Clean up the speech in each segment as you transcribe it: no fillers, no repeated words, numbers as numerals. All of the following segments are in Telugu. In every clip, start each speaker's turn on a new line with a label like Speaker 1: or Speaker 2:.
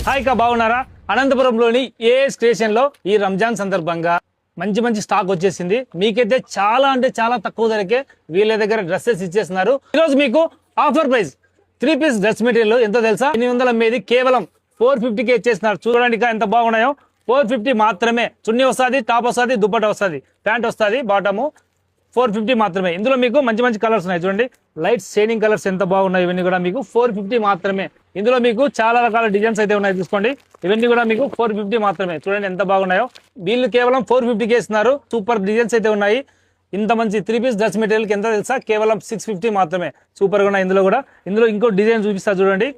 Speaker 1: హాయ్ కా బాగున్నారా? అనంతపురంలోని ఏ స్టేషన్ లో ఈ రంజాన్ సందర్భంగా మంచి మంచి స్టాక్ వచ్చేసింది. మీకైతే చాలా అంటే చాలా తక్కువ ధరకే వీళ్ళ దగ్గర డ్రెస్సెస్ ఇచ్చేస్తున్నారు. ఈరోజు మీకు offer price 3 piece dress material ఎంతో తెలుసా? 800 అమ్మేది కేవలం 450కే ఇచ్చేస్తున్నారు. చూడడానికి ఎంత బాగున్నాయో. 450 మాత్రమే. చున్నీ వస్తుంది, టాప్ వస్తుంది, దుప్పట వస్తుంది, ప్యాంట్ వస్తుంది, బాటము 450 మాత్రమే. ఇందులో మీకు మంచి మంచి కలర్స్ ఉన్నాయి. చూడండి లైట్ షైనింగ్ కలర్స్ ఎంత బాగున్నాయి. ఇవన్నీ కూడా మీకు 450 మాత్రమే. ఇందులో మీకు చాలా రకాల డిజైన్స్ అయితే ఉన్నాయి. చూసుకోండి ఇవన్నీ కూడా మీకు 450 మాత్రమే. చూడండి ఎంత బాగున్నాయో. వీళ్ళు కేవలం 450కి ఇస్తున్నారు. సూపర్ డిజైన్స్ అయితే ఉన్నాయి. ఇంత మంచి 3 పీస్ డ్రెస్ మెటీరియల్కి ఎంత తెలుసా? కేవలం 650 మాత్రమే. సూపర్ గా ఉన్నాయి. ఇందులో ఇంకో డిజైన్ చూపిస్తా చూడండి.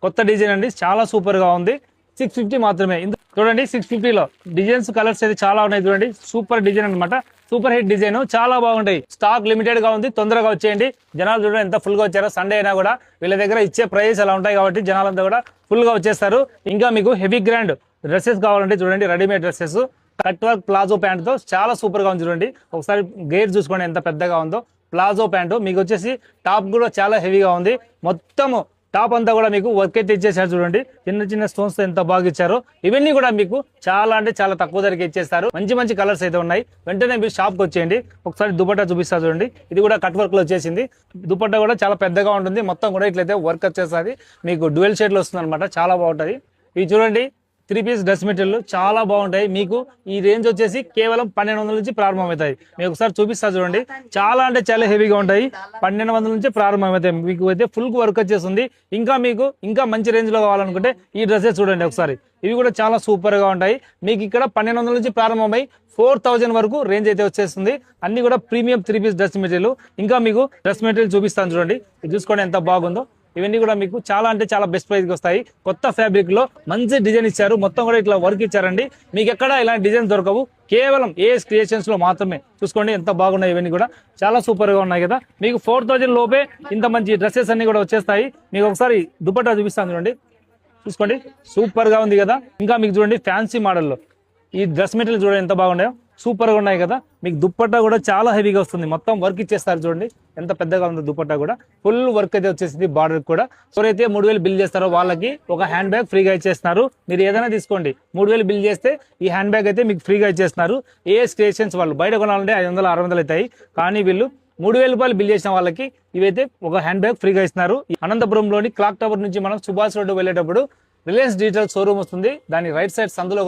Speaker 1: కొత్త డిజైన్ అండి, చాలా సూపర్ గా ఉంది. 650 మాత్రమే. చూడండి 650లో డిజైన్స్ కలర్స్ అయితే చాలా ఉన్నాయి. చూడండి సూపర్ డిజైన్ అనమాట. సూపర్ హిట్ డిజైన్, చాలా బాగుంటాయి. స్టాక్ లిమిటెడ్ గా ఉంది, తొందరగా వచ్చేయండి. జనాలు చూడండి ఎంత ఫుల్ గా వచ్చారో. సండే అయినా కూడా వీళ్ళ దగ్గర ఇచ్చే ప్రైస్ అలా ఉంటాయి కాబట్టి జనాలంతా కూడా ఫుల్ గా వచ్చేస్తారు. ఇంకా మీకు హెవీ గ్రాండ్ డ్రెస్సెస్ కావాలంటే చూడండి readymade dresses cut work palazzo pant తో చాలా సూపర్ గా ఉంది. చూడండి ఒకసారి గేర్ చూసుకోండి ఎంత పెద్దగా ఉందో. ప్లాజో ప్యాంటు మీకు వచ్చేసి టాప్ కూడా చాలా హెవీగా ఉంది. మొత్తము టాప్ అంతా కూడా మీకు వర్క్ అయితే ఇచ్చేసారు. చూడండి చిన్న చిన్న స్టోన్స్ తో ఎంత బాగా ఇచ్చారు. ఇవన్నీ కూడా మీకు చాలా అంటే చాలా తక్కువ ధరకి ఇచ్చేస్తారు. మంచి మంచి కలర్స్ అయితే ఉన్నాయి. వెంటనే మీరు షాప్ కి వచ్చేయండి. ఒకసారి దుపట్టా చూపిస్తా చూడండి. ఇది కూడా కట్ వర్క్ లో వచ్చేసింది. దుపట్టా కూడా చాలా పెద్దగా ఉంటుంది. మొత్తం కూడా ఇట్లయితే వర్క్ వచ్చేస్తుంది. మీకు డ్యూయల్ షేడ్ లో వస్తుంది అనమాట. చాలా బాగుంటది. ఇవి చూడండి 3 పీస్ డ్రెస్ మెటీరియల్ చాలా బాగుంటాయి. మీకు ఈ రేంజ్ వచ్చేసి కేవలం 1200 నుంచి ప్రారంభమవుతాయి. మీకు ఒకసారి చూపిస్తా చూడండి. చాలా అంటే చాలా హెవీగా ఉంటాయి. 1200 నుంచి ప్రారంభమవుతాయి. మీకు అయితే ఫుల్ వర్క్ వచ్చేస్తుంది. ఇంకా మంచి రేంజ్ లో కావాలనుకుంటే ఈ డ్రెస్సెస్ చూడండి ఒకసారి. ఇవి కూడా చాలా సూపర్ గా ఉంటాయి. మీకు ఇక్కడ 1200 నుంచి ప్రారంభమై 4000 వరకు రేంజ్ అయితే వచ్చేస్తుంది. అన్ని కూడా ప్రీమియం 3 పీస్ డ్రెస్ మెటీరియల్. ఇంకా మీకు డ్రెస్ మెటీరియల్ చూపిస్తాను చూడండి. ఇది చూసుకోండి ఎంత బాగుందో. ఇవన్నీ కూడా మీకు చాలా అంటే చాలా బెస్ట్ ప్రైస్ కి వస్తాయి. కొత్త ఫ్యాబ్రిక్ లో మంచి డిజైన్ ఇచ్చారు. మొత్తం కూడా ఇట్లా వర్క్ ఇచ్చారండి. మీకు ఎక్కడ ఇలాంటి డిజైన్ దొరకవు. కేవలం ఏఎస్ క్రియేషన్స్ లో మాత్రమే. చూసుకోండి ఎంత బాగున్నాయి. ఇవన్నీ కూడా చాలా సూపర్ గా ఉన్నాయి కదా. మీకు 4000 లోపే ఇంత మంచి డ్రెస్సెస్ అన్ని కూడా వచ్చేస్తాయి. మీకు ఒకసారి దుపట్టా చూపిస్తాను చూడండి. చూసుకోండి సూపర్ గా ఉంది కదా. ఇంకా మీకు చూడండి ఫ్యాన్సీ మోడల్లో ఈ డ్రెస్ మెటీరియల్ చూడండి ఎంత బాగున్నాయో. సూపర్ గా ఉన్నాయి కదా. మీకు దుప్పట్టా కూడా చాలా హెవీగా వస్తుంది. మొత్తం వర్క్ ఇచ్చేస్తారు. చూడండి ఎంత పెద్దగా ఉందో దుపట్టా కూడా. ఫుల్ వర్క్ అయితే వచ్చేసింది. బార్డర్ కూడా. ఎవరైతే 3000 బిల్ చేస్తారో వాళ్ళకి ఒక హ్యాండ్ బ్యాగ్ ఫ్రీగా ఇచ్చేస్తున్నారు. మీరు ఏదైనా తీసుకోండి. 3000 బిల్ చేస్తే ఈ హ్యాండ్ బ్యాగ్ అయితే మీకు ఫ్రీగా ఇచ్చేస్తున్నారు. ఏ స్టేషన్స్ వాళ్ళు బయట కొనాలంటే 500 600 అవుతాయి. కానీ వీళ్ళు 3000 రూపాయలు బిల్ చేసిన వాళ్ళకి ఇవైతే ఒక హ్యాండ్ బ్యాగ్ ఫ్రీగా ఇస్తున్నారు. అనంతపురంలోని క్లాక్ టవర్ నుంచి మనం సుభాష్ రోడ్డు వెళ్ళేటప్పుడు రిలయన్స్ డిజిటల్ షోరూమ్ వస్తుంది. దాని రైట్ సైడ్ సందులో